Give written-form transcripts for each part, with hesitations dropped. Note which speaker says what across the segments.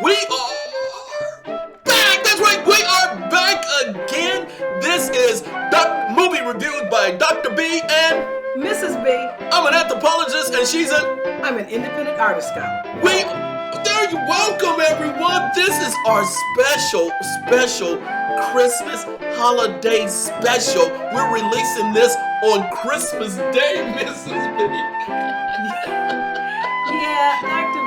Speaker 1: We are back! That's right, we are back again. This is the movie reviewed by Dr. B and
Speaker 2: Mrs. B.
Speaker 1: I'm an anthropologist and she's
Speaker 2: I'm an independent artist scholar.
Speaker 1: There you welcome everyone. This is our special Christmas holiday special. We're releasing this on Christmas Day, Mrs. B.
Speaker 2: Yeah, Dr.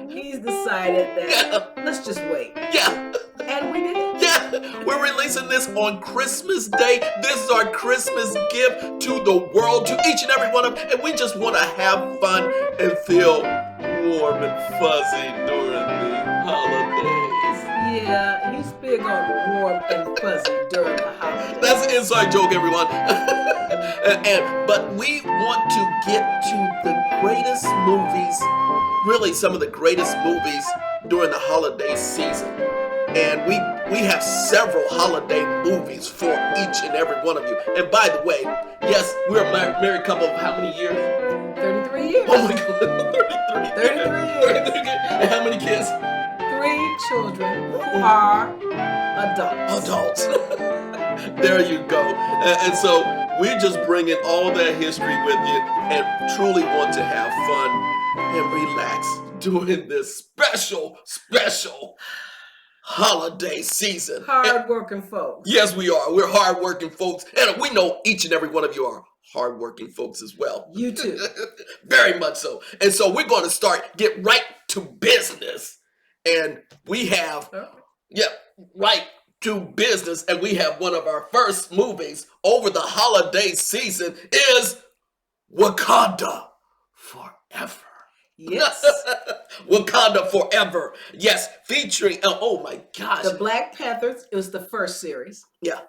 Speaker 2: B, he's decided that let's just wait.
Speaker 1: Yeah.
Speaker 2: And we did.
Speaker 1: Yeah, we're releasing this on Christmas Day. This is our Christmas gift to the world, to each and every one of them. And we just want to have fun and feel warm and fuzzy during the holidays.
Speaker 2: Yeah, he's big on warm and fuzzy during the holidays.
Speaker 1: That's an inside joke, everyone. But we want to get to the greatest movies, really some of the greatest movies during the holiday season. And we have several holiday movies for each and every one of you. And by the way, yes, we're a married couple of how many years?
Speaker 2: 33 years.
Speaker 1: Oh my God, 33
Speaker 2: years.
Speaker 1: And how many kids?
Speaker 2: 3 children who are adults.
Speaker 1: There you go. And so we're just bringing all that history with you and truly want to have fun and relax during this special holiday season.
Speaker 2: Hard-working folks.
Speaker 1: Yes, we are. We're hard-working folks. And we know each and every one of you are hard-working folks as well.
Speaker 2: You too.
Speaker 1: Very much so. And so we're going to get right to business. And we have, right to business. And we have one of our first movies over the holiday season is Wakanda Forever.
Speaker 2: Yes.
Speaker 1: Wakanda Forever. Yes, featuring, oh my gosh.
Speaker 2: The Black Panthers, it was the first series.
Speaker 1: Yeah.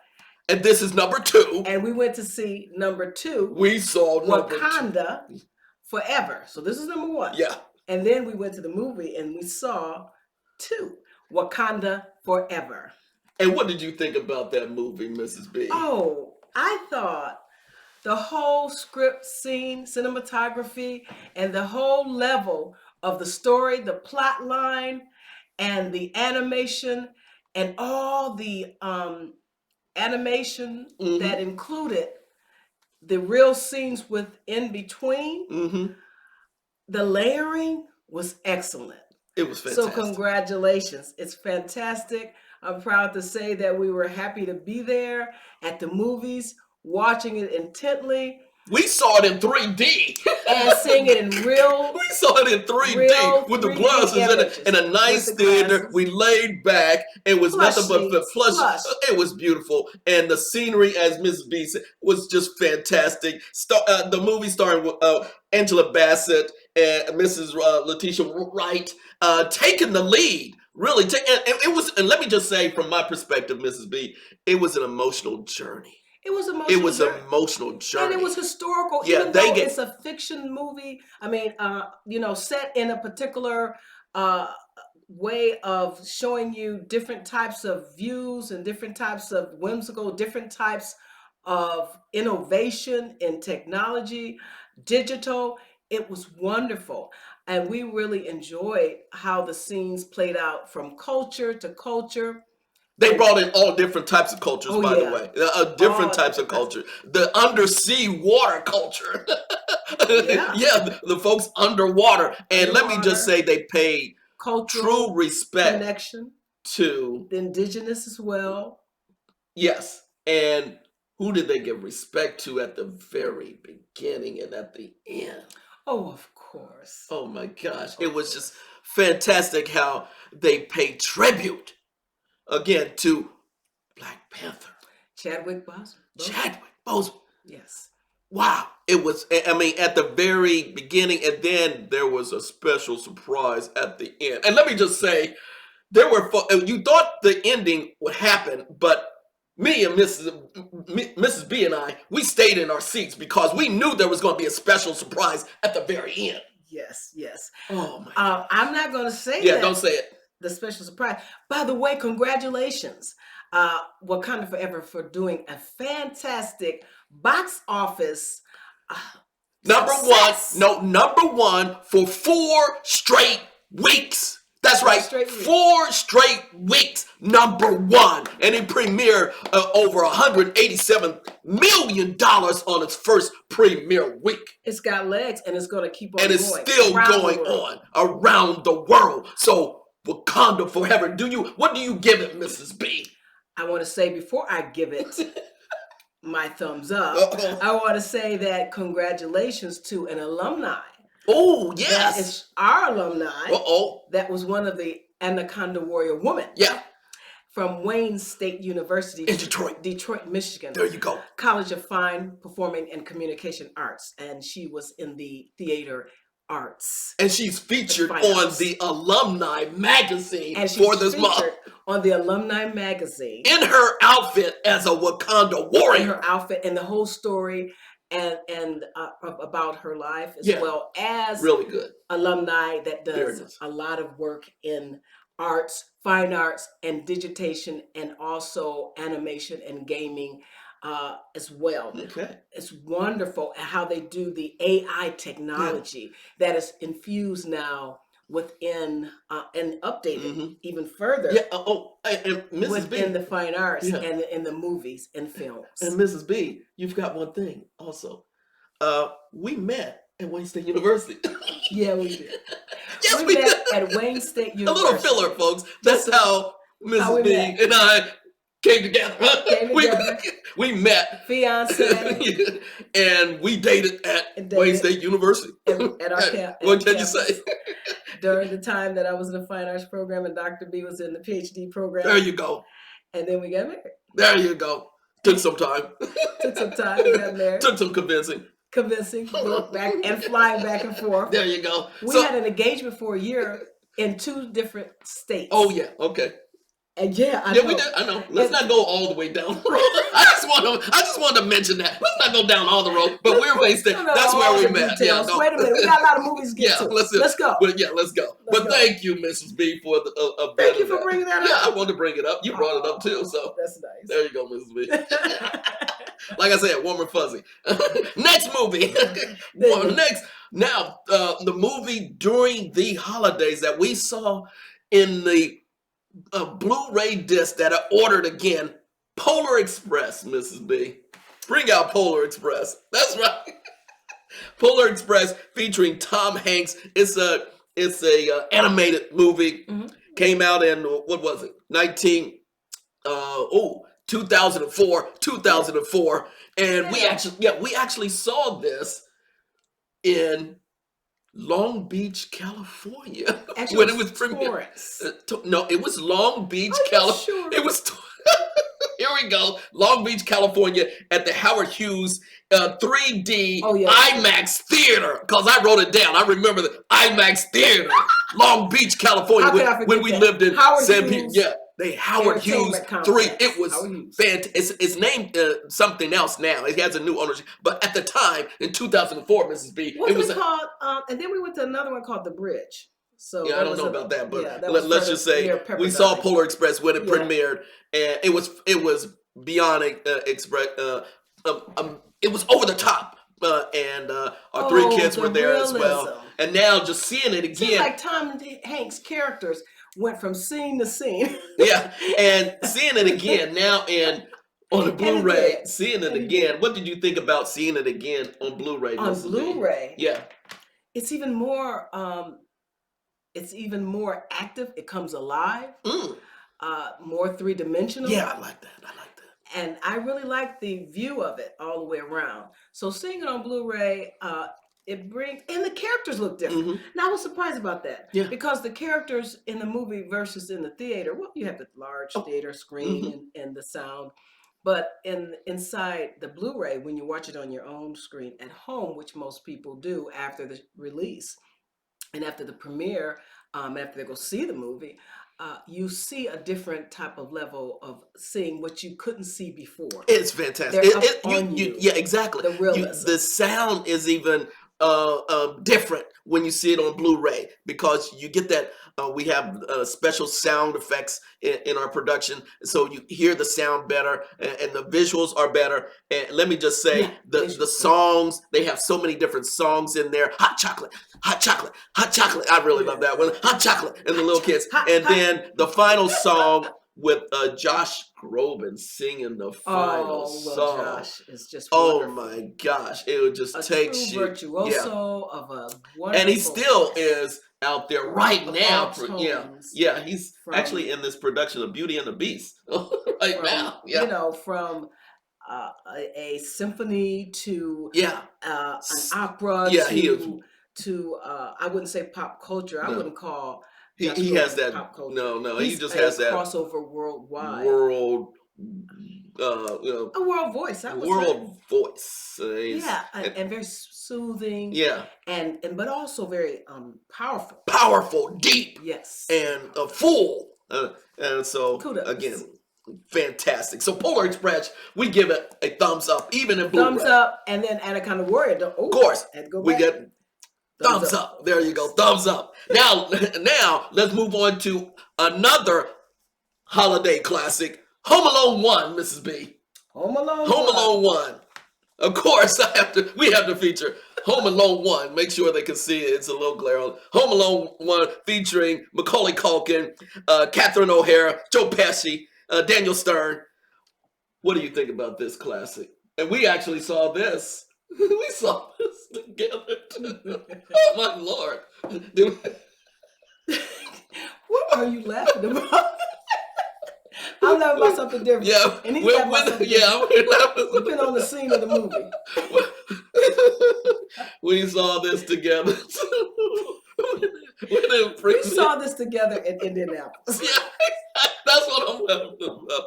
Speaker 1: And this is number 2.
Speaker 2: And we went to see number 2.
Speaker 1: We saw number
Speaker 2: Wakanda
Speaker 1: 2.
Speaker 2: Forever. So this is number 1.
Speaker 1: Yeah.
Speaker 2: And then we went to the movie and we saw 2. Wakanda Forever.
Speaker 1: And what did you think about that movie, Mrs. B?
Speaker 2: Oh, I thought the whole script, scene, cinematography, and the whole level of the story, the plot line, and the animation, and all the animation that included the real scenes in between, the layering was excellent.
Speaker 1: It was fantastic.
Speaker 2: So congratulations. It's fantastic. I'm proud to say that we were happy to be there at the movies, watching it intently.
Speaker 1: We saw it in 3D.
Speaker 2: And seeing it in real.
Speaker 1: We saw it in 3D with the glasses in a nice theater. We laid back. It was nothing but plush. It was beautiful. And the scenery, as Mrs. B said, was just fantastic. The movie starring Angela Bassett and Mrs. Letitia Wright taking the lead. Really, and it was. And let me just say, from my perspective, Mrs. B, it was an emotional journey.
Speaker 2: It was emotional.
Speaker 1: It was an emotional journey,
Speaker 2: and it was historical.
Speaker 1: Yeah,
Speaker 2: even though it's a fiction movie. I mean, set in a particular way of showing you different types of views and different types of whimsical, different types of innovation in technology, digital. It was wonderful. And we really enjoyed how the scenes played out from culture to culture.
Speaker 1: They brought in all different types of cultures, by the way. Different types of culture. The undersea water culture. The folks underwater. And let me just say they paid true respect
Speaker 2: connection
Speaker 1: to
Speaker 2: the indigenous as well.
Speaker 1: Yes. And who did they give respect to at the very beginning and at the end?
Speaker 2: Oh, of course.
Speaker 1: Oh my gosh. It was just fantastic how they paid tribute again to Black Panther.
Speaker 2: Chadwick Boseman.
Speaker 1: Yes. Wow. It was, I mean, at the very beginning, and then there was a special surprise at the end. And let me just say, you thought the ending would happen, but me and Mrs. B and I, we stayed in our seats because we knew there was going to be a special surprise at the very end.
Speaker 2: Yes.
Speaker 1: Oh my God.
Speaker 2: I'm not going to say that.
Speaker 1: Yeah, don't say it.
Speaker 2: The special surprise. By the way, congratulations, Wakanda Forever, for doing a fantastic box office
Speaker 1: number one for 4 straight weeks. That's That's right. 4 straight weeks, #1. And it premiered over $187 million on its first premiere week.
Speaker 2: It's got legs, and it's going to keep on
Speaker 1: and it's still going on around the world. So Wakanda forever. What do you give it, Mrs. B?
Speaker 2: I want to say, before I give it my thumbs up, I want to say that congratulations to an alumni.
Speaker 1: Oh, yes.
Speaker 2: That is our alumni. That was one of the Anaconda Warrior women.
Speaker 1: Yeah.
Speaker 2: From Wayne State University
Speaker 1: in Detroit,
Speaker 2: Michigan.
Speaker 1: There you go.
Speaker 2: College of Fine, Performing, and Communication Arts. And she was in the theater arts.
Speaker 1: And she's featured on the Alumni Magazine for this month.
Speaker 2: On the Alumni Magazine.
Speaker 1: In her outfit as a Wakanda warrior.
Speaker 2: In her outfit, and the whole story and about her life, as well as
Speaker 1: really good
Speaker 2: alumni that does a lot of work in arts, fine arts, and digitation, and also animation and gaming as well.
Speaker 1: Okay.
Speaker 2: It's wonderful how they do the AI technology that is infused now within and updated even further.
Speaker 1: Yeah. And Mrs.
Speaker 2: within
Speaker 1: B,
Speaker 2: the fine arts and in the movies and films.
Speaker 1: And Mrs. B, you've got one thing also. We met at Wayne State University.
Speaker 2: Yeah, we did.
Speaker 1: Yes,
Speaker 2: we met at Wayne State University.
Speaker 1: A little filler, folks. That's how Mrs. B and I came together. We met.
Speaker 2: Fiance.
Speaker 1: And we dated at Wayne State University.
Speaker 2: At our campus.
Speaker 1: What can you say?
Speaker 2: During the time that I was in the fine arts program and Dr. B was in the PhD program.
Speaker 1: There you go.
Speaker 2: And then we got married.
Speaker 1: There you go. Took some time.
Speaker 2: Took some time. We got married.
Speaker 1: Took some convincing.
Speaker 2: Back and flying back and forth.
Speaker 1: There you go.
Speaker 2: We had an engagement for a year in 2 different states.
Speaker 1: Oh yeah, okay.
Speaker 2: And I know.
Speaker 1: We did. I know. Let's not go all the way down the road. I just wanted to mention that. Let's not go down all the road. But we're Wayne State. That's where we met.
Speaker 2: Yeah, no. Wait a minute. We got a lot of movies to get to. Let's go.
Speaker 1: Let's go. But thank you, Mrs. B, for the
Speaker 2: thank you for bringing that up.
Speaker 1: Yeah, I wanted to bring it up. You brought it up too. So
Speaker 2: that's nice.
Speaker 1: There you go, Mrs. B. Like I said, warm and fuzzy. Next movie. Now, the movie during the holidays that we saw in the Blu-ray disc that I ordered again, Polar Express, Mrs. B. Bring out Polar Express. That's right. Polar Express featuring Tom Hanks. It's a animated movie. Came out in, what was it? 2004. And we actually saw this in Long Beach, California.
Speaker 2: Actually,
Speaker 1: when it was premiered. No, it was Long Beach, California.
Speaker 2: Sure?
Speaker 1: It was. Here we go. Long Beach, California, at the Howard Hughes 3D IMAX theater. Because I wrote it down. I remember the IMAX theater, Long Beach, California, when we lived in San Pedro. Yeah. The Howard Hughes 3. It was fantastic. It's named something else now. It has a new ownership. But at the time, in 2004, Mrs. B,
Speaker 2: it was called. And then we went to another one called The Bridge. So
Speaker 1: I don't know about that, but let's just say we saw Polar Express when it premiered, and it was beyond Express. It was over the top, and our 3 kids were there as well. And now just seeing it again,
Speaker 2: seems like Tom Hanks' characters went from scene to scene.
Speaker 1: Yeah, and seeing it again now on the Blu-ray, seeing it again. What did you think about seeing it again on Blu-ray?
Speaker 2: On Blu-ray,
Speaker 1: yeah,
Speaker 2: it's even more. It's even more active. It comes alive. More 3-dimensional.
Speaker 1: Yeah, I like that.
Speaker 2: And I really like the view of it all the way around. So seeing it on Blu-ray, it brings, and the characters look different. Now I was surprised about that.
Speaker 1: Yeah.
Speaker 2: Because the characters in the movie versus in the theater, well, you have the large theater screen and the sound. But inside the Blu-ray, when you watch it on your own screen at home, which most people do after the release and after the premiere, after they go see the movie, you see a different type of level of seeing what you couldn't see before.
Speaker 1: It's fantastic.
Speaker 2: Yeah, exactly.
Speaker 1: The sound is even different when you see it on Blu-ray, because you get that. We have special sound effects in our production, so you hear the sound better, and the visuals are better. And let me just say, the songs, they have so many different songs in there. Hot chocolate, hot chocolate, hot chocolate. I really love that one. Hot chocolate, and the little kids. And then the final song with Josh Groban singing the final song.
Speaker 2: Josh is just wonderful.
Speaker 1: Oh my gosh, it would just take you.
Speaker 2: Virtuoso of a wonderful,
Speaker 1: and he still is out there right now. He's actually in this production of Beauty and the Beast now. Yeah.
Speaker 2: You know, from a symphony to an opera to I wouldn't say pop culture. I wouldn't call.
Speaker 1: He has that
Speaker 2: pop culture.
Speaker 1: No. He just has that
Speaker 2: crossover worldwide.
Speaker 1: A
Speaker 2: world voice.
Speaker 1: Voice.
Speaker 2: And very soothing.
Speaker 1: Yeah.
Speaker 2: And but also very powerful.
Speaker 1: Powerful, deep.
Speaker 2: Yes.
Speaker 1: And full. And so
Speaker 2: kudos.
Speaker 1: Again, fantastic. So Polar Express, we give it a thumbs up, even in Blu-ray.
Speaker 2: Thumbs up, and then Anaconda Warrior.
Speaker 1: Of course, we get thumbs up. There you go, thumbs up. Now let's move on to another holiday classic, Home Alone 1, Mrs. B.
Speaker 2: Home Alone
Speaker 1: 1. Of course, we have to feature Home Alone 1. Make sure they can see it. It's a little glare on. Home Alone 1 featuring Macaulay Culkin, Catherine O'Hara, Joe Pesci, Daniel Stern. What do you think about this classic? And we actually saw this. We saw this together. Oh my Lord.
Speaker 2: What are you laughing about? I'm laughing about something different.
Speaker 1: Yeah,
Speaker 2: and he's laughing about something different. We've been on the scene of the movie.
Speaker 1: We saw this together.
Speaker 2: We saw this together in Indianapolis.
Speaker 1: Yeah, that's what I'm laughing about.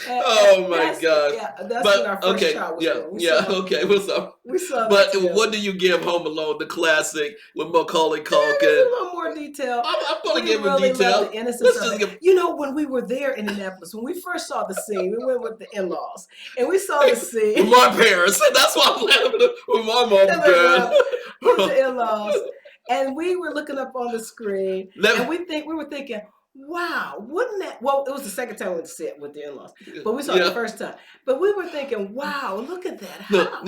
Speaker 1: Oh my God!
Speaker 2: Yeah, that's when our first shot was going.
Speaker 1: Okay. What's up?
Speaker 2: We saw.
Speaker 1: But what do you give Home Alone, the classic with Macaulay Culkin?
Speaker 2: A little more detail.
Speaker 1: I'm going to give him detail.
Speaker 2: Let's just give. You know, when we were there in Indianapolis, when we first saw the scene, we went with the in-laws, and we saw the scene
Speaker 1: with my parents. That's why I'm laughing with my mom and dad.
Speaker 2: With the in-laws, and we were looking up on the screen, and we were thinking, wow, wouldn't that? Well, it was the second time we went to see it with the in-laws, but we saw it the first time. But we were thinking, wow, look at that house.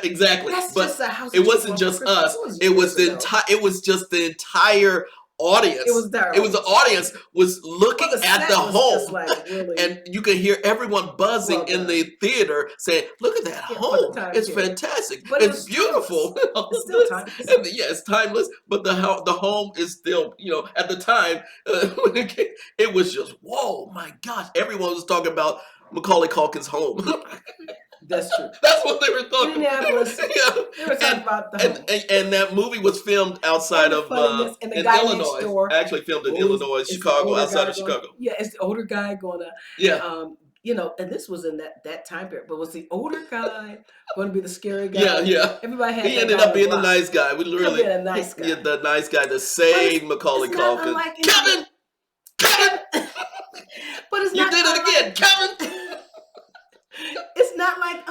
Speaker 1: Exactly.
Speaker 2: That's
Speaker 1: but
Speaker 2: just a house.
Speaker 1: It wasn't just us. It was the entire. It was just the entire audience. It was the audience was looking at the home, and you could hear everyone buzzing in the theater saying, "Look at that home! It's fantastic. It's beautiful.
Speaker 2: It's still timeless.
Speaker 1: It's timeless. But the home is still, at the time when it was just, whoa, my gosh! Everyone was talking about Macaulay Culkin's home."
Speaker 2: That's true.
Speaker 1: That's what they were talking
Speaker 2: Indianapolis. They were talking about the home.
Speaker 1: And that movie was filmed outside of
Speaker 2: in
Speaker 1: Illinois. Actually filmed in Illinois, Chicago, outside of Chicago.
Speaker 2: Yeah, it's the older guy going to.
Speaker 1: Yeah.
Speaker 2: And this was in that time period. But was the older guy going to be the scary guy?
Speaker 1: Yeah.
Speaker 2: Everybody had.
Speaker 1: He ended up being the nice guy. We literally.
Speaker 2: A nice guy.
Speaker 1: Yeah, the nice guy that saved Macaulay Culkin. Kevin.
Speaker 2: But it's
Speaker 1: you
Speaker 2: not.
Speaker 1: You did it again, Kevin.
Speaker 2: It's not like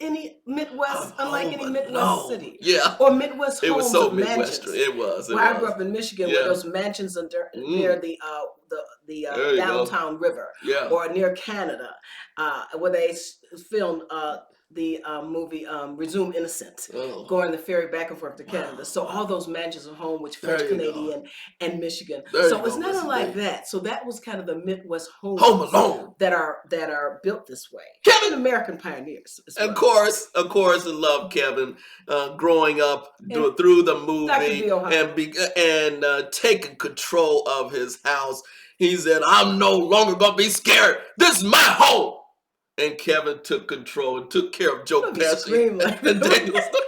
Speaker 2: any Midwest, any Midwest city.
Speaker 1: Yeah.
Speaker 2: Or Midwest homes.
Speaker 1: It was so
Speaker 2: Midwestern.
Speaker 1: It was.
Speaker 2: I grew up in Michigan, where those mansions are near the downtown river.
Speaker 1: Yeah.
Speaker 2: Or near Canada, where they filmed the movie Resume Innocence, going the ferry back and forth to Canada. So all those mansions are home, which French Canadian and Michigan. So it's nothing like that. So that was kind of the Midwest homes
Speaker 1: Alone
Speaker 2: that are built this way.
Speaker 1: Kevin,
Speaker 2: American pioneers.
Speaker 1: Of course, I love Kevin growing up through the movie and taking control of his house. He said, "I'm no longer gonna be scared. This is my home." And Kevin took control and took care of Joe Pesci and Daniel Stern.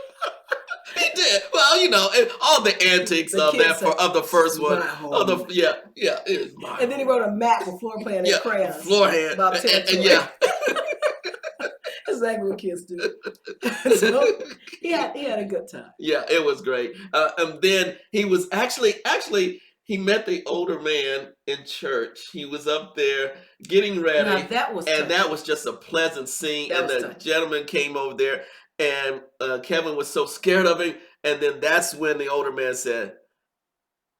Speaker 1: He did. Well, and all the antics of the first one. It is mine.
Speaker 2: And then he wrote a map with floor plan and crayons.
Speaker 1: Floor hand.
Speaker 2: About
Speaker 1: and
Speaker 2: exactly what kids do. So he had a good time.
Speaker 1: Yeah, it was great. And then he was actually he met the older man in church. He was up there getting ready.
Speaker 2: Now, that was
Speaker 1: just a pleasant scene. And the gentleman came over there, and Kevin was so scared of him. And then that's when the older man said,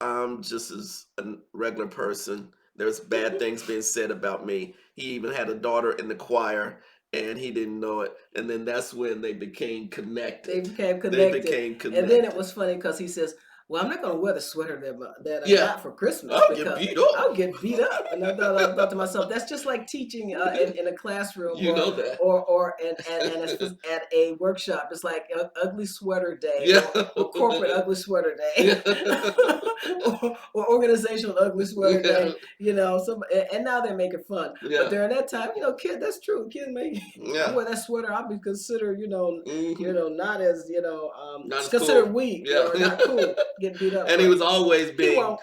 Speaker 1: I'm just as a regular person. There's bad things being said about me. He even had a daughter in the choir, and he didn't know it. And then that's when they became connected. They became connected.
Speaker 2: And then it was funny because he says, well, I'm not going to wear the sweater that I got for Christmas.
Speaker 1: I'll get beat up.
Speaker 2: I'll get beat up. And I thought to myself, that's just like teaching in a classroom.
Speaker 1: You know that.
Speaker 2: Or at a workshop. It's like ugly sweater day or corporate ugly sweater day. or organizational ugly sweater day. You know, and now they're making fun. But during that time, you know, kid, that's true. Kids make wear that sweater, I'll be considered, not as,
Speaker 1: not
Speaker 2: considered
Speaker 1: cool.
Speaker 2: weak or not cool. Get beat up,
Speaker 1: and he was always being dogged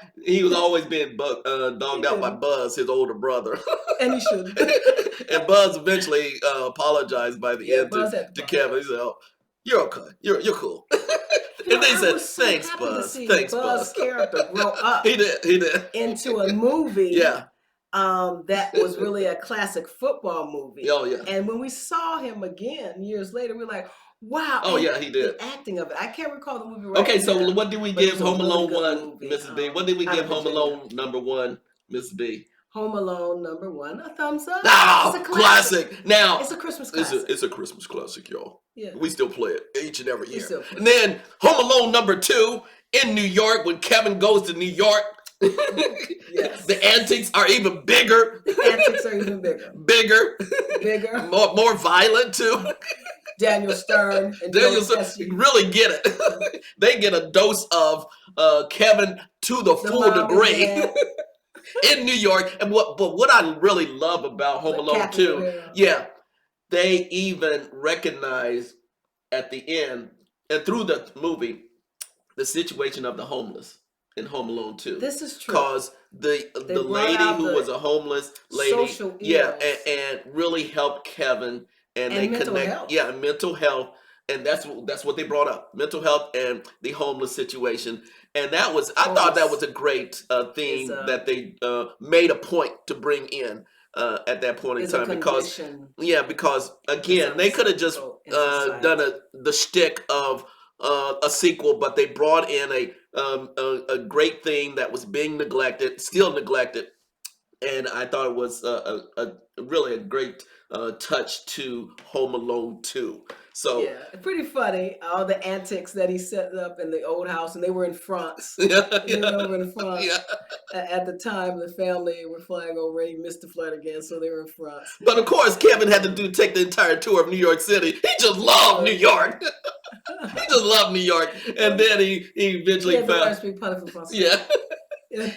Speaker 1: out by Buzz, his older brother.
Speaker 2: And he should.
Speaker 1: And Buzz eventually apologized by the end to Kevin. He said, "Oh, you're okay. You're cool." And they said, "Thanks, Buzz. Thanks, Buzz."
Speaker 2: Character grow up.
Speaker 1: He did
Speaker 2: into a movie. That was really a classic football movie.
Speaker 1: Oh yeah.
Speaker 2: And when we saw him again years later, we were like, wow.
Speaker 1: Oh yeah, he did.
Speaker 2: The acting of it. I can't recall the movie right
Speaker 1: Okay,
Speaker 2: now.
Speaker 1: so what did we give Home Alone 1, Mrs. B? What did we give Home Alone number 1, Mrs. B?
Speaker 2: Home Alone number 1, a thumbs up.
Speaker 1: Oh, it's a classic. Now
Speaker 2: it's a Christmas classic.
Speaker 1: It's a Christmas classic, y'all.
Speaker 2: Yeah.
Speaker 1: We still play it each and every year. And then Home Alone number 2 in New York, when Kevin goes to New York.
Speaker 2: Yes.
Speaker 1: The antics are even bigger.
Speaker 2: The antics are even bigger.
Speaker 1: Bigger. More violent too.
Speaker 2: Daniel Stern and
Speaker 1: really get it. They get a dose of Kevin to the full degree in New York. And what I really love about Home Alone 2, they even recognize at the end and through the movie the situation of the homeless in Home Alone 2.
Speaker 2: This is true.
Speaker 1: Because the lady who was a homeless lady, and really helped Kevin. And they connect, mental health, and that's what they brought up, mental health and the homeless situation, and I thought that was a great theme that they made a point to bring in at that point in time because again they could have just done the shtick of a sequel, but they brought in a great theme that was being still neglected, and I thought it was really a great touch to Home Alone 2. So
Speaker 2: pretty funny. All the antics that he set up in the old house, and they were in France. They were over in France. At the time, the family were flying over. He missed the flight again, so they were in France.
Speaker 1: But of course, Kevin had to take the entire tour of New York City. He just loved New York. He just loved New York, and then he eventually found.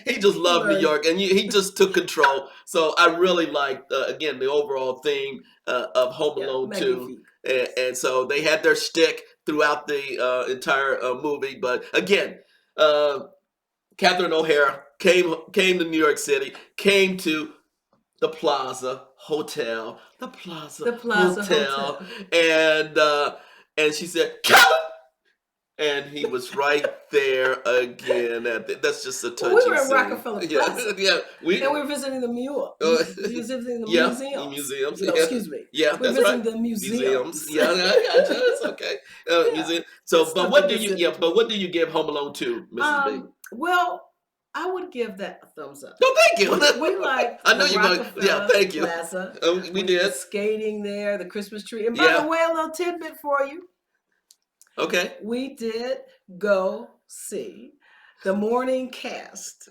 Speaker 1: He just loved New York, and he just took control. So I really liked, again, the overall theme of Home Alone 2. And so they had their shtick throughout the entire movie. But again, Catherine O'Hara came to New York City, came to the Plaza Hotel. The Plaza Hotel. And she said, "Kevin!" And he was right there again. That's just a touching
Speaker 2: we were in
Speaker 1: scene.
Speaker 2: Rockefeller Plaza.
Speaker 1: And we
Speaker 2: were visiting the mule. We were visiting the museums.
Speaker 1: Excuse
Speaker 2: me.
Speaker 1: Yeah,
Speaker 2: we're visiting the museums.
Speaker 1: Yeah, I gotcha. It's okay. Museum. So, but what do you? What do you give Home Alone 2, Mrs. B?
Speaker 2: Well, I would give that a thumbs up.
Speaker 1: No, thank you.
Speaker 2: We like.
Speaker 1: I know you're going. Yeah, thank you.
Speaker 2: Plaza.
Speaker 1: We did
Speaker 2: skating there, the Christmas tree, and by the way, a little tidbit for you.
Speaker 1: Okay.
Speaker 2: We did go see the morning cast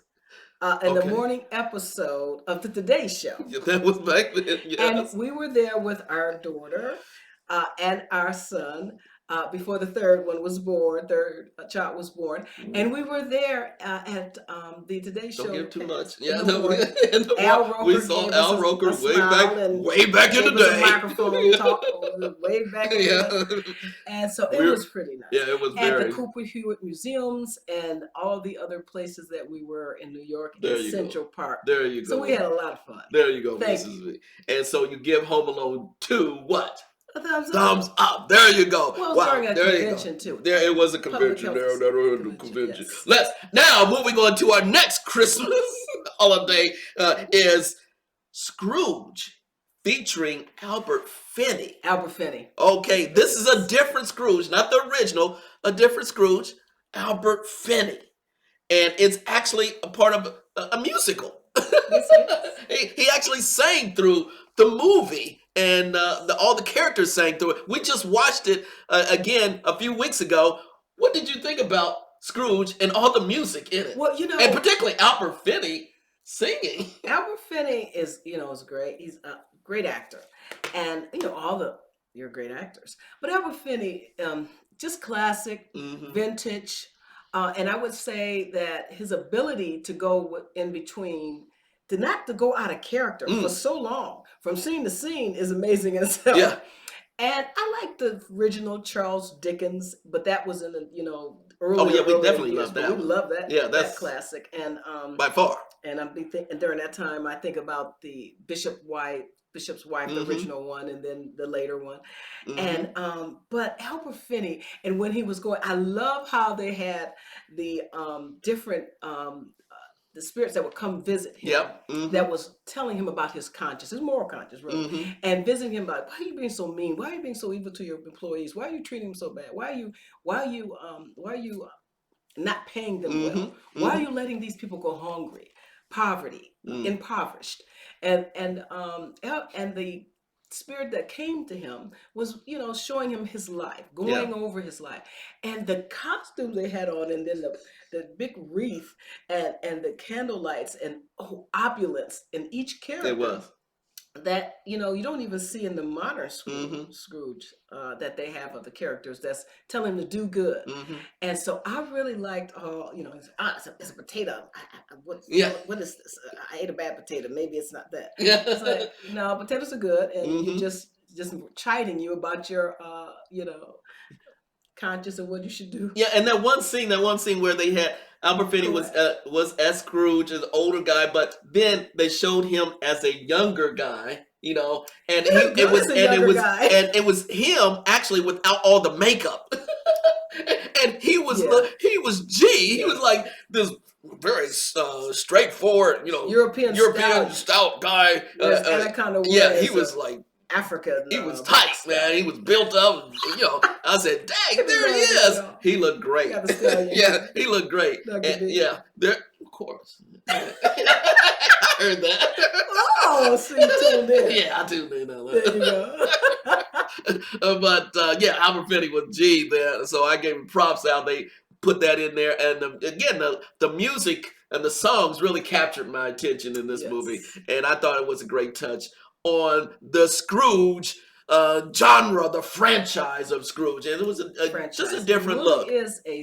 Speaker 2: and the morning episode of the Today Show.
Speaker 1: Yeah, that was back then. Yes.
Speaker 2: And we were there with our daughter and our son before the third child was born. And we were there at the Today Show.
Speaker 1: Don't give too much.
Speaker 2: Al Roker
Speaker 1: we saw Al Roker way back in the day.
Speaker 2: Microphone talk way back in the day. And so it was pretty nice.
Speaker 1: Yeah, it was
Speaker 2: At the Cooper Hewitt Museums and all the other places that we were in New York and Central Park.
Speaker 1: There you go.
Speaker 2: So we had a lot of fun.
Speaker 1: There you go,
Speaker 2: Thank
Speaker 1: Mrs. V. And so you give Home Alone 2 what?
Speaker 2: A thumbs up.
Speaker 1: Thumbs up. There you go.
Speaker 2: Well, during a convention too.
Speaker 1: There it was a convention. Convention. Let's now moving on to our next Christmas holiday is Scrooge featuring Albert Finney.
Speaker 2: Albert Finney.
Speaker 1: Okay, this is a different Scrooge, not the original. a different Scrooge, Albert Finney. And it's actually a part of a musical.
Speaker 2: Yes,
Speaker 1: he actually sang through the movie, and all the characters sang through it. We just watched it again a few weeks ago. What did you think about Scrooge and all the music in it?
Speaker 2: Well,
Speaker 1: and particularly Albert Finney singing.
Speaker 2: Albert Finney is great. He's a great actor, and you're great actors. But Albert Finney, just classic, vintage. And I would say that his ability to go in between, to go out of character for so long, from scene to scene, is amazing in itself.
Speaker 1: Yeah.
Speaker 2: And I like the original Charles Dickens, but that was in the earlier.
Speaker 1: Oh yeah, we definitely
Speaker 2: years,
Speaker 1: love that.
Speaker 2: We love that.
Speaker 1: Yeah, that's
Speaker 2: that classic. And
Speaker 1: by far.
Speaker 2: And and during that time, I think about the Bishop's Wife, the original one, and then the later one. And but Albert Finney, and when he was going, I love how they had the different the spirits that would come visit him.
Speaker 1: Yep.
Speaker 2: That was telling him about his conscience, his moral conscience, really, and visiting him about, why are you being so mean? Why are you being so evil to your employees? Why are you treating them so bad? Why are you not paying them well? Why are you letting these people go hungry? Poverty, impoverished, and the spirit that came to him was, showing him his life, going over his life, and the costume they had on, and then the big wreath, and the candle lights, and opulence in each character.
Speaker 1: It was.
Speaker 2: That you don't even see in the modern Scrooge that they have of the characters that's telling him to do good. And so I really liked it's a potato. What is this? I ate a bad potato. Maybe it's not that. It's like, no, potatoes are good, and you just chiding you about your conscious of what you should do.
Speaker 1: Yeah, and that one scene where they had Albert Finney was as Scrooge, as an older guy, but then they showed him as a younger guy, and it was him actually without all the makeup, and he was G. He was like this very straightforward,
Speaker 2: European
Speaker 1: stout guy.
Speaker 2: That kind of
Speaker 1: he was like.
Speaker 2: Africa.
Speaker 1: He was tight, man. He was built up. I said, "Dang, there he is." He looked great. Yeah, he looked great. There, of course. I heard that.
Speaker 2: Oh, so you tuned in.
Speaker 1: Yeah, I tuned in.
Speaker 2: There you go.
Speaker 1: But Albert Finney was G there, so I gave him props out. They put that in there, and again, the music and the songs really captured my attention in this movie, and I thought it was a great touch on the Scrooge genre, the franchise of Scrooge, and it was just a different look.
Speaker 2: It is a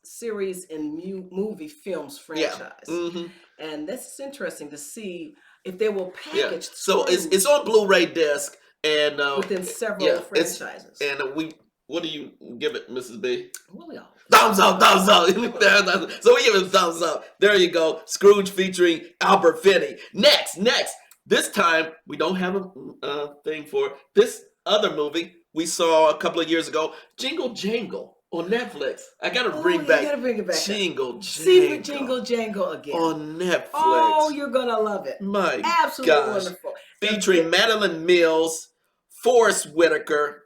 Speaker 2: series in movie films franchise, and that's interesting to see if they will package.
Speaker 1: So it's on Blu-ray disc, and
Speaker 2: within several franchises.
Speaker 1: And what do you give it, Mrs. B?
Speaker 2: Well,
Speaker 1: thumbs up. So we give it a thumbs up. There you go. Scrooge featuring Albert Finney. Next. This time, we don't have a thing for this other movie we saw a couple of years ago, Jingle Jangle on Netflix. I got to bring it back. Jingle Jangle.
Speaker 2: See Jingle Jangle again.
Speaker 1: On Netflix.
Speaker 2: Oh, you're going to love it.
Speaker 1: My
Speaker 2: Absolutely
Speaker 1: gosh.
Speaker 2: Wonderful.
Speaker 1: Featuring Madeline Mills, Forrest Whitaker,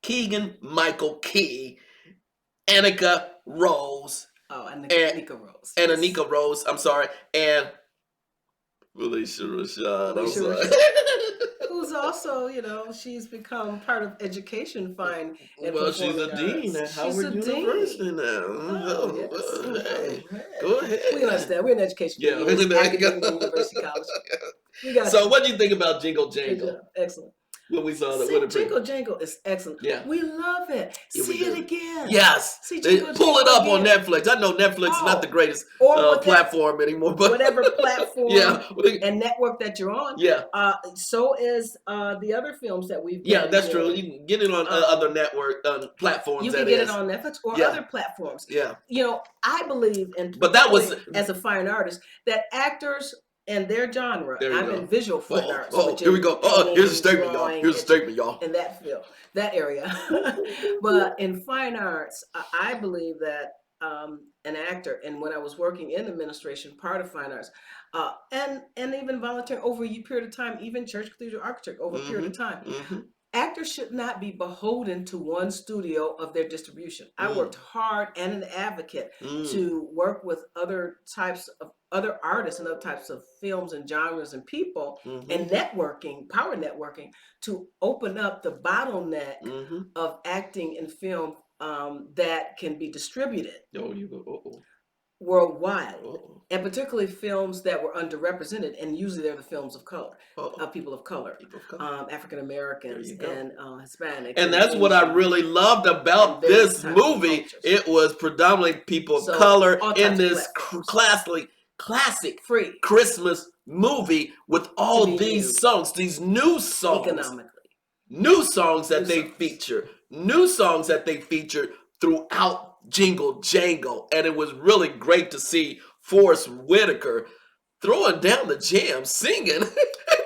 Speaker 1: Keegan Michael Key, Annika Rose.
Speaker 2: Oh, and Anika Rose.
Speaker 1: And Anika Rose, I'm sorry. And Felicia Rashad. I'm sorry.
Speaker 2: Who's also, she's become part of education fine.
Speaker 1: Well, she's a dean at Howard University now.
Speaker 2: Oh, yes.
Speaker 1: Go ahead.
Speaker 2: We understand. We're in education.
Speaker 1: Yeah.
Speaker 2: University College.
Speaker 1: So what do you think about Jingle Jangle?
Speaker 2: Excellent.
Speaker 1: When we saw that,
Speaker 2: Jingle Jangle is excellent.
Speaker 1: Yeah,
Speaker 2: we love it. See it again.
Speaker 1: Yes, pull it up on Netflix. I know Netflix is not the greatest platform anymore, but
Speaker 2: whatever platform and network that you're on.
Speaker 1: Yeah.
Speaker 2: So is the other films that we've.
Speaker 1: Yeah, that's true. You can get it on other network platforms.
Speaker 2: You can get it on Netflix or other platforms.
Speaker 1: Yeah.
Speaker 2: I believe in.
Speaker 1: But that was
Speaker 2: as a fine artist that actors. And their genre. I'm in visual fine arts.
Speaker 1: Here we go. Here's a statement, y'all. Here's a statement, y'all.
Speaker 2: In that field, that area. But in fine arts, I believe that an actor, and when I was working in administration, part of fine arts, and even volunteering over a period of time, even church cathedral architect over a period of time, actors should not be beholden to one studio of their distribution. I worked hard and an advocate to work with other types of other artists and other types of films and genres and people and networking, power networking, to open up the bottleneck of acting and film that can be distributed worldwide. And particularly films that were underrepresented, and usually they're the films of color, people of color, African Americans and Hispanics.
Speaker 1: And that's what I really loved about this movie. It was predominantly people of color in this classic
Speaker 2: free
Speaker 1: Christmas movie with all these songs, these new songs, new songs that they feature, new songs that they featured throughout Jingle Jangle. And it was really great to see Forrest Whitaker throwing down the jam, singing,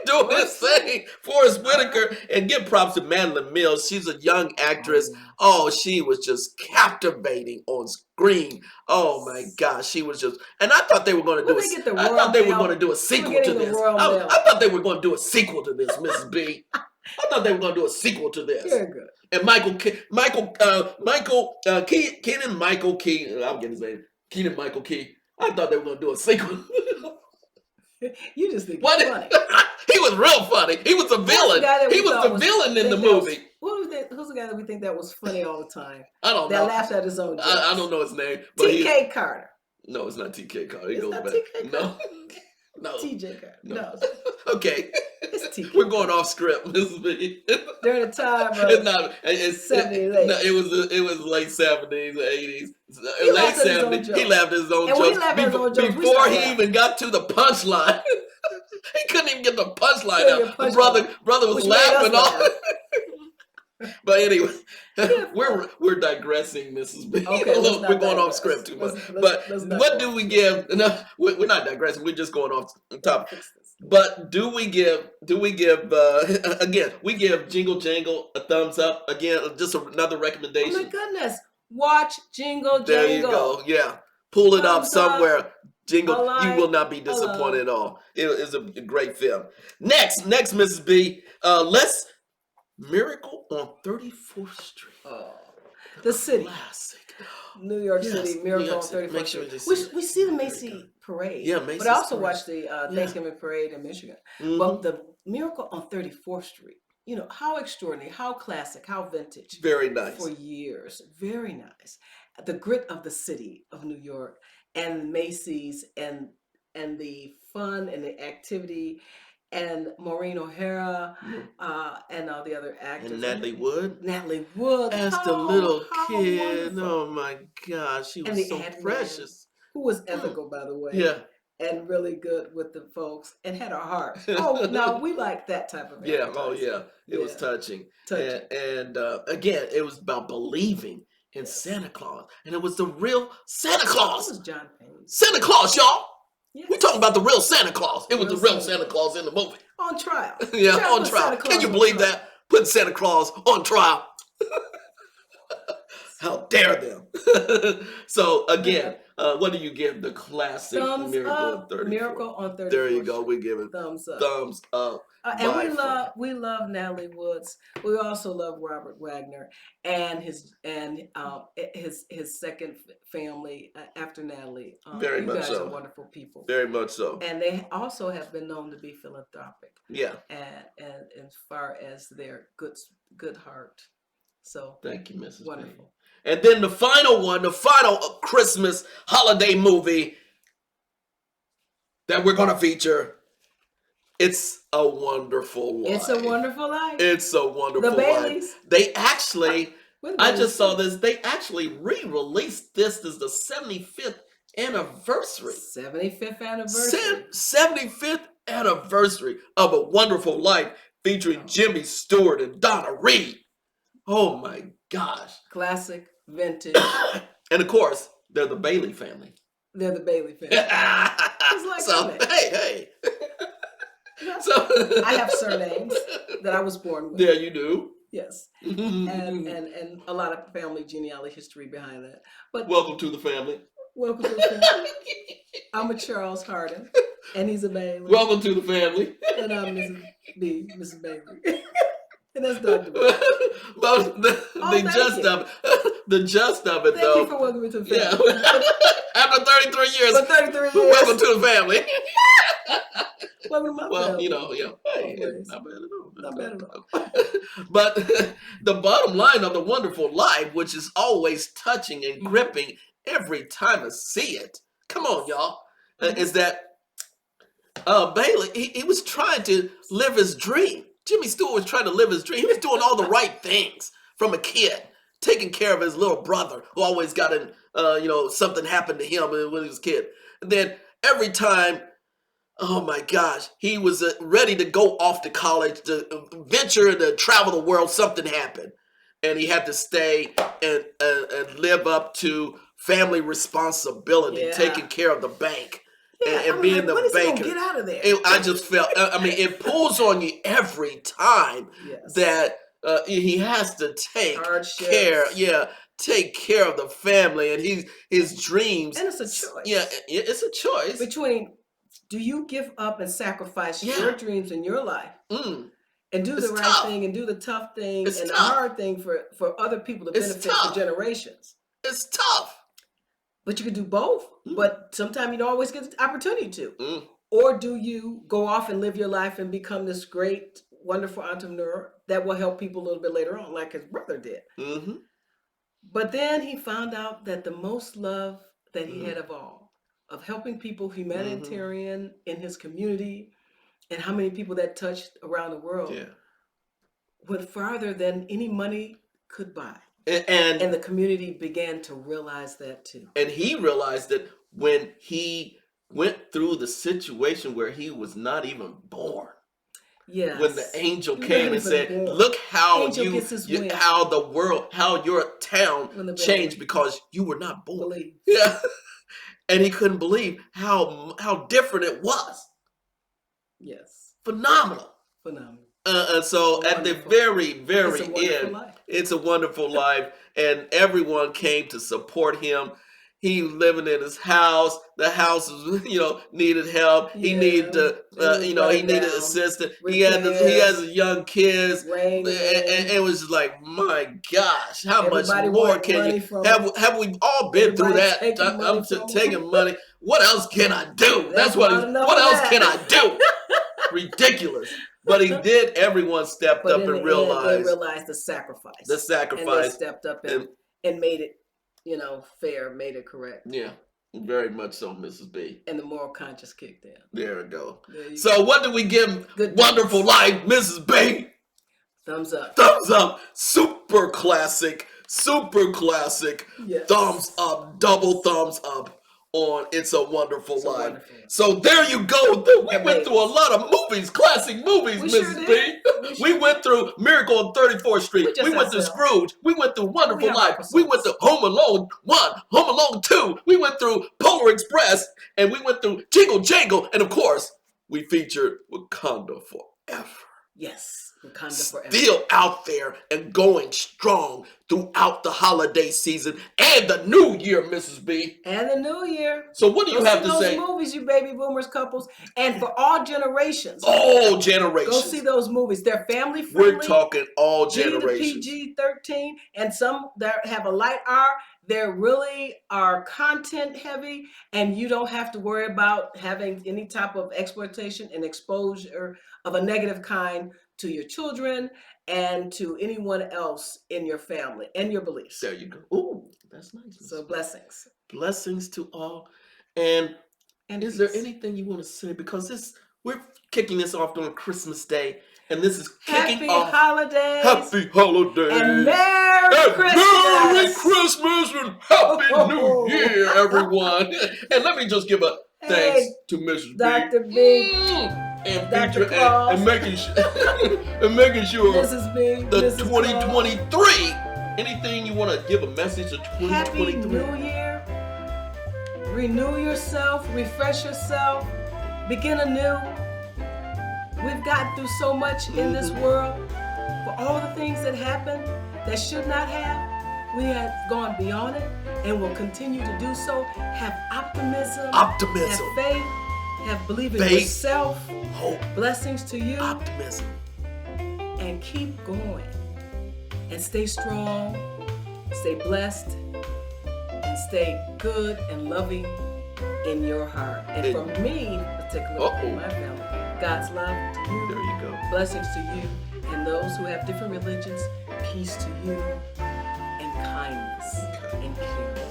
Speaker 1: doing his thing. Forrest Whitaker, and give props to Madeline Mills. She's a young actress. Oh, she was just captivating on screen. Oh my gosh, she was just. And I thought they were going to do. I thought they were going to do a sequel to this. I thought they were going to do a sequel to this, Mrs. B. I thought they were going to do a sequel to this.
Speaker 2: Very good.
Speaker 1: And Kenan Michael Key. I'll get his name. Kenan Michael Key. I thought they were going to do a sequel.
Speaker 2: You just think it's funny.
Speaker 1: He was real funny. He was a villain. He was the villain in the movie.
Speaker 2: Who's the guy that we think that was funny all the time?
Speaker 1: I don't know.
Speaker 2: That laughed at his own jokes.
Speaker 1: I don't know his name.
Speaker 2: T.K. Carter.
Speaker 1: No, it's not T.K. Carter. He
Speaker 2: it's
Speaker 1: goes
Speaker 2: not
Speaker 1: back.
Speaker 2: T.K.
Speaker 1: No.
Speaker 2: Carter.
Speaker 1: No.
Speaker 2: T.J. Carter.
Speaker 1: No. Okay.
Speaker 2: It's T.K.
Speaker 1: We're going off script. During
Speaker 2: the time of
Speaker 1: it's not. It's
Speaker 2: 70s.
Speaker 1: No, it was late 70s, 80s. Late 70s. He laughed at his own jokes. Before he even got to the punchline. He couldn't even get the punchline out. The brother was laughing off. But anyway, we're digressing, Mrs. B.
Speaker 2: Okay,
Speaker 1: we're going off script too much. But what do we give? No, we're not digressing. We're just going off topic. But do we give again? We give Jingle Jangle a thumbs up. Again, just another recommendation.
Speaker 2: Oh my goodness! Watch Jingle Jangle.
Speaker 1: There you go. Yeah, pull it up somewhere. Jingle, you will not be disappointed at all. It is a great film. Next, Mrs. B. Let's Miracle on 34th Street.
Speaker 2: Oh, the city.
Speaker 1: Classic.
Speaker 2: New York City, Miracle on 34th Street. We see the Macy's parade.
Speaker 1: Yeah, Macy's
Speaker 2: but I also watched the Thanksgiving parade in Michigan. But the Miracle on 34th Street, you know, how extraordinary, how classic, how vintage.
Speaker 1: Very nice.
Speaker 2: For years. Very nice. The grit of the city of New York and Macy's and the fun and the activity. And Maureen O'Hara, and all the other actors.
Speaker 1: And Natalie Wood.
Speaker 2: As
Speaker 1: the little kid. Wonderful. Oh my gosh, she was so precious.
Speaker 2: Who was ethical, by the way.
Speaker 1: Yeah.
Speaker 2: And really good with the folks and had a heart. Oh, now we like that type of
Speaker 1: Yeah, oh yeah. It was touching. And again, it was about believing in Santa Claus. And it was the real Santa Claus.
Speaker 2: It was John Payne.
Speaker 1: Santa Claus, y'all.
Speaker 2: Yes.
Speaker 1: We're talking about the real Santa Claus. It was the real Santa Claus in the movie.
Speaker 2: On trial.
Speaker 1: Yeah, on trial. Can you believe that? Putting Santa Claus on trial. How dare them? So again, what do you give the classic Miracle on 34th?
Speaker 2: Miracle on 34th.
Speaker 1: There you go. We give it
Speaker 2: thumbs up.
Speaker 1: Thumbs up.
Speaker 2: And we love Natalie Woods. We also love Robert Wagner and his second family after Natalie.
Speaker 1: Very much so.
Speaker 2: You guys are wonderful people.
Speaker 1: Very much so.
Speaker 2: And they also have been known to be philanthropic.
Speaker 1: Yeah.
Speaker 2: And as far as their good heart. So
Speaker 1: thank you, Mrs.
Speaker 2: Wonderful.
Speaker 1: B. And then the final one, the final Christmas holiday movie that we're going to feature. It's a Wonderful Life.
Speaker 2: It's a Wonderful Life.
Speaker 1: It's a Wonderful Life.
Speaker 2: The Baileys.
Speaker 1: They actually, I just saw this, they actually re-released this as the 75th anniversary.
Speaker 2: 75th anniversary.
Speaker 1: 75th anniversary of A Wonderful Life featuring Jimmy Stewart and Donna Reed. Oh my gosh.
Speaker 2: Classic, vintage.
Speaker 1: And of course, they're the Bailey family.
Speaker 2: They're the Bailey family. It's like
Speaker 1: so, hey.
Speaker 2: So I have surnames that I was born with.
Speaker 1: Yeah, you do.
Speaker 2: Yes. and a lot of family genealogy history behind that. But
Speaker 1: welcome to the family.
Speaker 2: Welcome to the family. I'm a Charles Hardin, and he's a Bailey.
Speaker 1: Welcome to the family.
Speaker 2: And I'm Mrs. Bailey. And that's Dr. B.
Speaker 1: But the gist of it,
Speaker 2: Thank
Speaker 1: though.
Speaker 2: you for welcoming me to the family.
Speaker 1: Yeah. After 33 years.
Speaker 2: For 33 years.
Speaker 1: Welcome to the family.
Speaker 2: Welcome to my
Speaker 1: Well,
Speaker 2: family.
Speaker 1: you know, yeah. Hey,
Speaker 2: Always.
Speaker 1: not bad at all.
Speaker 2: Not bad at all.
Speaker 1: But the bottom line of The Wonderful Life, which is always touching and gripping every time I see it, come on, y'all, is that Bailey, he was trying to live his dream. Jimmy Stewart was trying to live his dream. He was doing all the right things from a kid, taking care of his little brother who always got in, something happened to him when he was a kid. And then every time, oh my gosh, he was ready to go off to college, to venture to travel the world, something happened. And he had to stay and live up to family responsibility, taking care of the bank.
Speaker 2: Yeah,
Speaker 1: and being the banker.
Speaker 2: Get out of there.
Speaker 1: I just felt, it pulls on you every time that he has to take care of the family and his dreams.
Speaker 2: And it's a choice.
Speaker 1: Yeah, it's a choice.
Speaker 2: Between, do you give up and sacrifice your dreams in your life and do the right thing and do the tough thing and the hard thing for other people to benefit for generations?
Speaker 1: It's tough.
Speaker 2: But you can do both. But sometimes you don't always get the opportunity to. Or do you go off and live your life and become this great, wonderful entrepreneur that will help people a little bit later on, like his brother did? But then he found out that the most love that he had of all, of helping people, humanitarian in his community, and how many people that touched around the world, went farther than any money could buy. And the community began to realize that too. And
Speaker 1: he realized that when he went through the situation where he was not even born.
Speaker 2: Yes.
Speaker 1: When the angel came and said, look how how the world, how your town changed because you were not born.
Speaker 2: Believe.
Speaker 1: Yeah. And he couldn't believe how different it was.
Speaker 2: Yes.
Speaker 1: Phenomenal. And so at the very, very end, it's a wonderful life. And everyone came to support him. He living in his house. The house was, needed help. He needed he needed assistance. He has young kids. And it was just like, my gosh, how much more can you have we all been through that? I'm taking money. What else can I do? What else can I do? Ridiculous. But he did. Everyone stepped up and realized.
Speaker 2: They realized the sacrifice. And they stepped up and made it, fair, made it correct.
Speaker 1: Yeah, very much so, Mrs. B.
Speaker 2: And the moral conscience kicked in.
Speaker 1: There we go. So what did we give Wonderful Life, Mrs. B?
Speaker 2: Thumbs up.
Speaker 1: Thumbs up. Super classic. Super classic.
Speaker 2: Yes.
Speaker 1: Thumbs up. Double thumbs up on It's a Wonderful Life. So there you go. We went through a lot of movies, classic movies, Mrs. B. We went through Miracle on 34th Street. We went through Scrooge. We went through Wonderful Life. We went through Home Alone 1, Home Alone 2. We went through Polar Express. And we went through Jingle Jangle. And of course, we featured Wakanda Forever.
Speaker 2: Yes.
Speaker 1: Still out there and going strong throughout the holiday season and the new year, Mrs. B.
Speaker 2: And the new year.
Speaker 1: So what do you have to say?
Speaker 2: Those movies, you baby boomers couples, and for all generations.
Speaker 1: All generations.
Speaker 2: Go see those movies. They're family friendly.
Speaker 1: We're talking all generations.
Speaker 2: G to PG-13, and some that have a light R. They really are content heavy, and you don't have to worry about having any type of exploitation and exposure of a negative kind to your children and to anyone else in your family and your beliefs.
Speaker 1: There you go. Ooh, that's nice.
Speaker 2: So blessings.
Speaker 1: Blessings to all. And is there anything you want to say? Because we're kicking this off on Christmas Day, and this is kicking off. Happy holidays.
Speaker 2: And Merry Christmas.
Speaker 1: Merry Christmas and Happy New Year, everyone. And let me just give a thanks to Mrs.
Speaker 2: Dr.
Speaker 1: B.
Speaker 2: B.
Speaker 1: And
Speaker 2: Dr. Claus.
Speaker 1: and making sure
Speaker 2: Mrs. B.
Speaker 1: The
Speaker 2: Mrs.
Speaker 1: 2023. Claus. Anything you want to give a message to 2023?
Speaker 2: Happy New Year. Renew yourself, refresh yourself, begin anew. We've gotten through so much in this world. For all the things that happened that should not have, we have gone beyond it and will continue to do so. Have optimism. Have faith. Have belief in yourself.
Speaker 1: Hope.
Speaker 2: Blessings to you.
Speaker 1: Optimism.
Speaker 2: and keep going. And stay strong, stay blessed, and stay good and loving in your heart. And from me, particularly my family, God's love to you.
Speaker 1: There you go.
Speaker 2: Blessings to you and those who have different religions. Peace to you and kindness and care.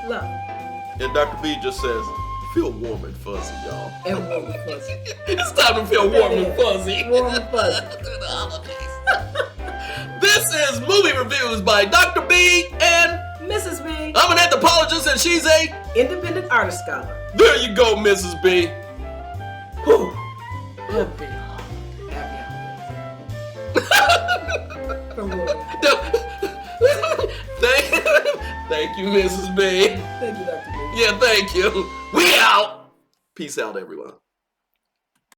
Speaker 2: Love.
Speaker 1: And Dr. B just says, feel warm and fuzzy, y'all.
Speaker 2: And warm and fuzzy.
Speaker 1: It's time to feel warm and fuzzy.
Speaker 2: Warm and fuzzy.
Speaker 1: Through the holidays. This is Movie Reviews by Dr. B and
Speaker 2: Mrs. B.
Speaker 1: I'm an anthropologist and she's a
Speaker 2: independent artist scholar.
Speaker 1: There you go, Mrs. B. Whew.
Speaker 2: Happy
Speaker 1: Thank you, Mrs. B.
Speaker 2: Thank you, Dr. B.
Speaker 1: Yeah, thank you. We out. Peace out, everyone.